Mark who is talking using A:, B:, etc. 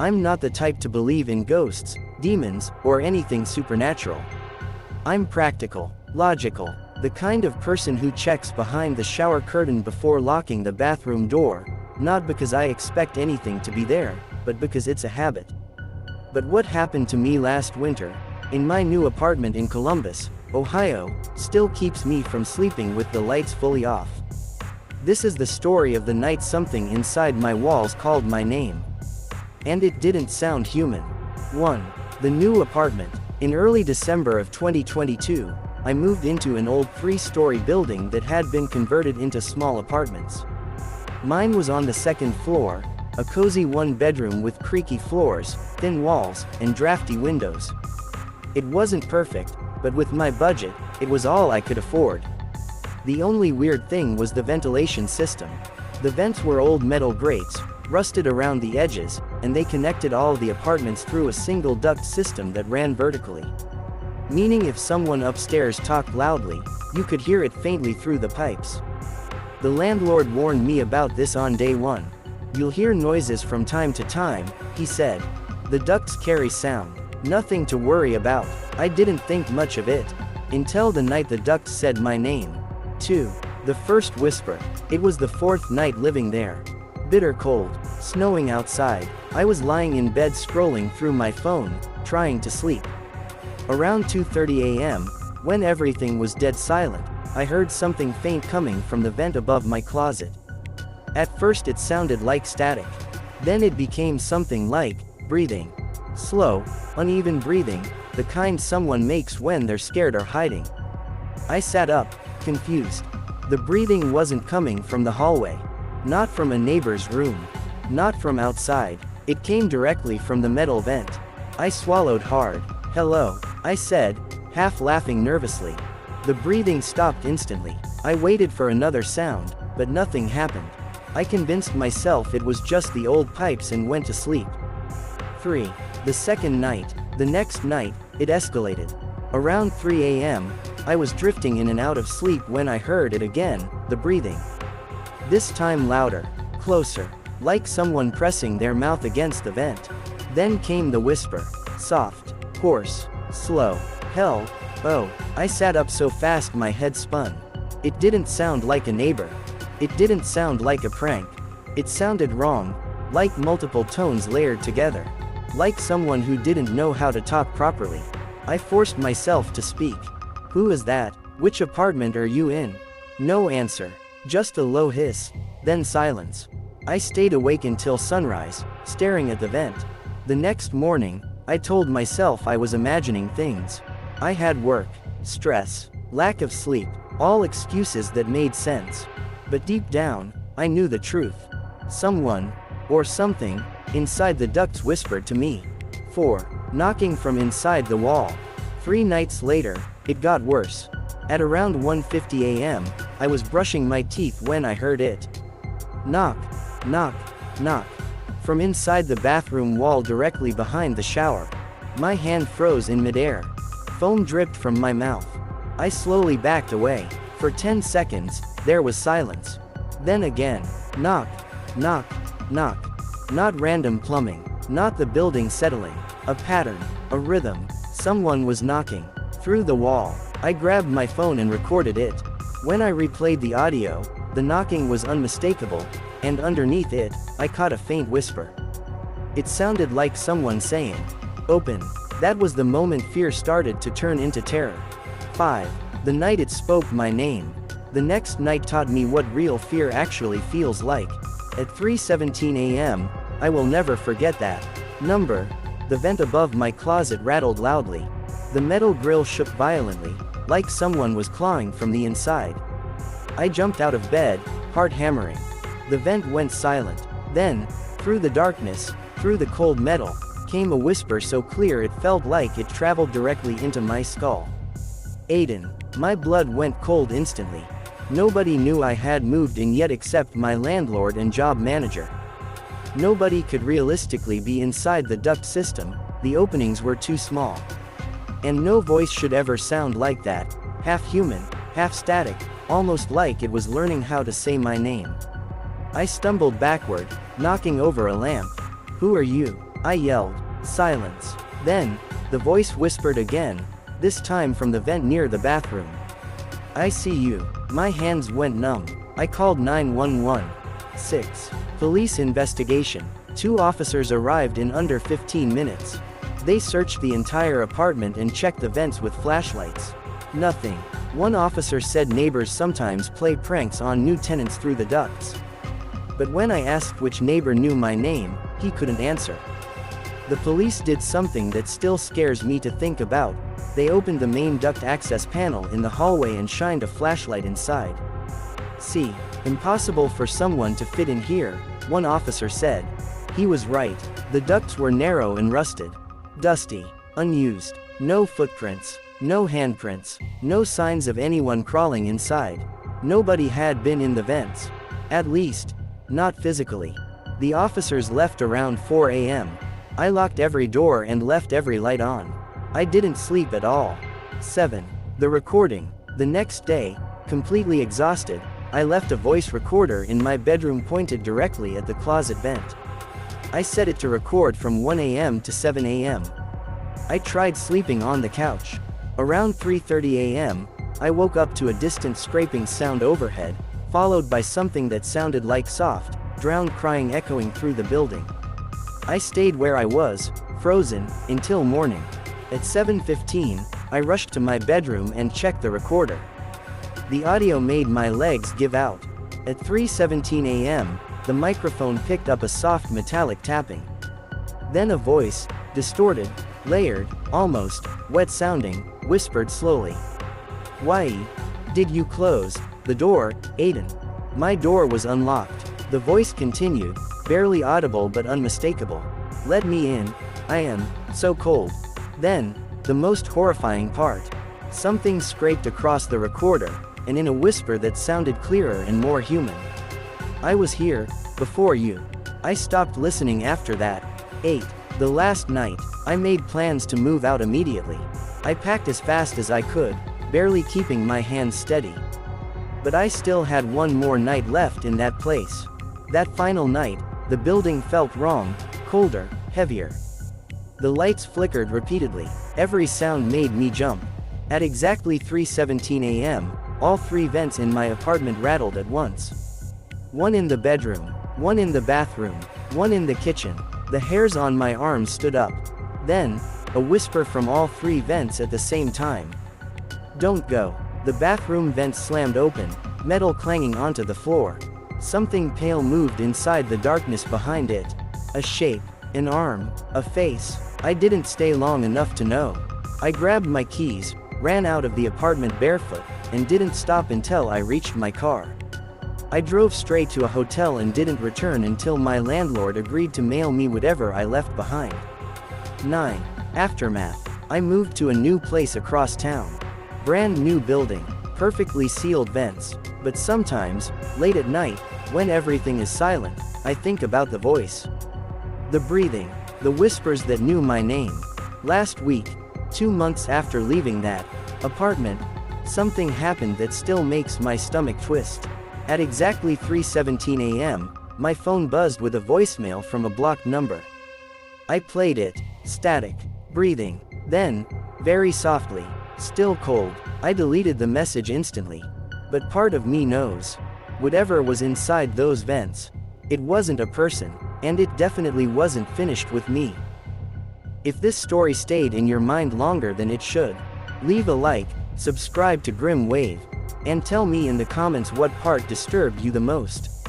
A: I'm not the type to believe in ghosts, demons, or anything supernatural. I'm practical, logical, the kind of person who checks behind the shower curtain before locking the bathroom door, not because I expect anything to be there, but because it's a habit. But what happened to me last winter, in my new apartment in Columbus, Ohio, still keeps me from sleeping with the lights fully off. This is the story of the night something inside my walls called my name. And it didn't sound human. 1. The new apartment. In early December of 2022, I moved into an old 3-story building that had been converted into small apartments. Mine was on the 2nd floor, a cozy 1-bedroom with creaky floors, thin walls, and drafty windows. It wasn't perfect, but with my budget, it was all I could afford. The only weird thing was the ventilation system. The vents were old metal grates, rusted around the edges, and they connected all the apartments through a single duct system that ran vertically. Meaning if someone upstairs talked loudly, you could hear it faintly through the pipes. The landlord warned me about this on day 1. "You'll hear noises from time to time," he said. "The ducts carry sound. Nothing to worry about." I didn't think much of it, until the night the ducts said my name. 2. The first whisper. It was the 4th night living there. Bitter cold, snowing outside. I was lying in bed scrolling through my phone, trying to sleep. Around 2:30 a.m., when everything was dead silent, I heard something faint coming from the vent above my closet. At first it sounded like static. Then it became something like breathing. Slow, uneven breathing, the kind someone makes when they're scared or hiding. I sat up, confused. The breathing wasn't coming from the hallway. Not from a neighbor's room. Not from outside. It came directly from the metal vent. I swallowed hard. "Hello," I said, half laughing nervously. The breathing stopped instantly. I waited for another sound, but nothing happened. I convinced myself it was just the old pipes and went to sleep. 3. The second night. The next night, it escalated. Around 3 a.m., I was drifting in and out of sleep when I heard it again, the breathing. This time louder, closer, like someone pressing their mouth against the vent. Then came the whisper. Soft, hoarse, slow. Hell, oh, I sat up so fast my head spun. It didn't sound like a neighbor. It didn't sound like a prank. It sounded wrong, like multiple tones layered together. Like someone who didn't know how to talk properly. I forced myself to speak. "Who is that? Which apartment are you in?" No answer. Just a low hiss. Then silence. I stayed awake until sunrise, staring at the vent. The next morning, I told myself I was imagining things. I had work, stress, lack of sleep, all excuses that made sense. But deep down, I knew the truth. Someone, or something, inside the ducts whispered to me. 4. Knocking from inside the wall. 3 nights later, it got worse. At around 1:50 a.m., I was brushing my teeth when I heard it. Knock, knock, knock. From inside the bathroom wall directly behind the shower. My hand froze in midair. Foam dripped from my mouth. I slowly backed away. For 10 seconds, there was silence. Then again. Knock, knock, knock. Not random plumbing. Not the building settling. A pattern. A rhythm. Someone was knocking. Through the wall. I grabbed my phone and recorded it. When I replayed the audio, the knocking was unmistakable, and underneath it, I caught a faint whisper. It sounded like someone saying, "Open." That was the moment fear started to turn into terror. 5. The night it spoke my name. The next night taught me what real fear actually feels like. At 3:17 a.m., I will never forget that number. The vent above my closet rattled loudly. The metal grill shook violently, like someone was clawing from the inside. I jumped out of bed, heart hammering. The vent went silent. Then, through the darkness, through the cold metal, came a whisper so clear it felt like it traveled directly into my skull. "Aiden." My blood went cold instantly. Nobody knew I had moved in yet except my landlord and job manager. Nobody could realistically be inside the duct system, the openings were too small. And no voice should ever sound like that, half human, half static, almost like it was learning how to say my name. I stumbled backward, knocking over a lamp. "Who are you?" I yelled, "Silence." Then, the voice whispered again, this time from the vent near the bathroom. "I see you." My hands went numb. I called 911. 6. Police investigation. 2 officers arrived in under 15 minutes. They searched the entire apartment and checked the vents with flashlights. Nothing. One officer said neighbors sometimes play pranks on new tenants through the ducts. But when I asked which neighbor knew my name, he couldn't answer. The police did something that still scares me to think about. They opened the main duct access panel in the hallway and shined a flashlight inside. "See, impossible for someone to fit in here," one officer said. He was right. The ducts were narrow and rusted. Dusty. Unused. No footprints. No handprints. No signs of anyone crawling inside. Nobody had been in the vents. At least, not physically. The officers left around 4 a.m. I locked every door and left every light on. I didn't sleep at all. 7. The recording. The next day, completely exhausted, I left a voice recorder in my bedroom pointed directly at the closet vent. I set it to record from 1 a.m. to 7 a.m. I tried sleeping on the couch. Around 3:30 a.m., I woke up to a distant scraping sound overhead, followed by something that sounded like soft, drowned crying echoing through the building. I stayed where I was, frozen, until morning. At 7:15, I rushed to my bedroom and checked the recorder. The audio made my legs give out. At 3:17 a.m., the microphone picked up a soft metallic tapping. Then a voice, distorted, layered, almost wet-sounding, whispered slowly. "Why did you close the door, Aiden?" My door was unlocked. The voice continued, barely audible but unmistakable. "Let me in. I am so cold." Then, the most horrifying part. Something scraped across the recorder, and in a whisper that sounded clearer and more human. "I was here, before you." I stopped listening after that. 8. The last night, I made plans to move out immediately. I packed as fast as I could, barely keeping my hands steady. But I still had one more night left in that place. That final night, the building felt wrong, colder, heavier. The lights flickered repeatedly. Every sound made me jump. At exactly 3:17 a.m., all 3 vents in my apartment rattled at once. One in the bedroom, one in the bathroom, one in the kitchen. The hairs on my arms stood up. Then, a whisper from all 3 vents at the same time. "Don't go." The bathroom vent slammed open, metal clanging onto the floor. Something pale moved inside the darkness behind it. A shape, an arm, a face. I didn't stay long enough to know. I grabbed my keys, ran out of the apartment barefoot, and didn't stop until I reached my car. I drove straight to a hotel and didn't return until my landlord agreed to mail me whatever I left behind. 9. Aftermath. I moved to a new place across town. Brand new building, perfectly sealed vents. But sometimes, late at night, when everything is silent, I think about the voice. The breathing, the whispers that knew my name. Last week, 2 months after leaving that apartment, something happened that still makes my stomach twist. At exactly 3:17 a.m., my phone buzzed with a voicemail from a blocked number. I played it, static, breathing. Then, very softly, still cold, I deleted the message instantly. But part of me knows. Whatever was inside those vents, it wasn't a person, and it definitely wasn't finished with me. If this story stayed in your mind longer than it should, leave a like, subscribe to Grim Wave, and tell me in the comments what part disturbed you the most.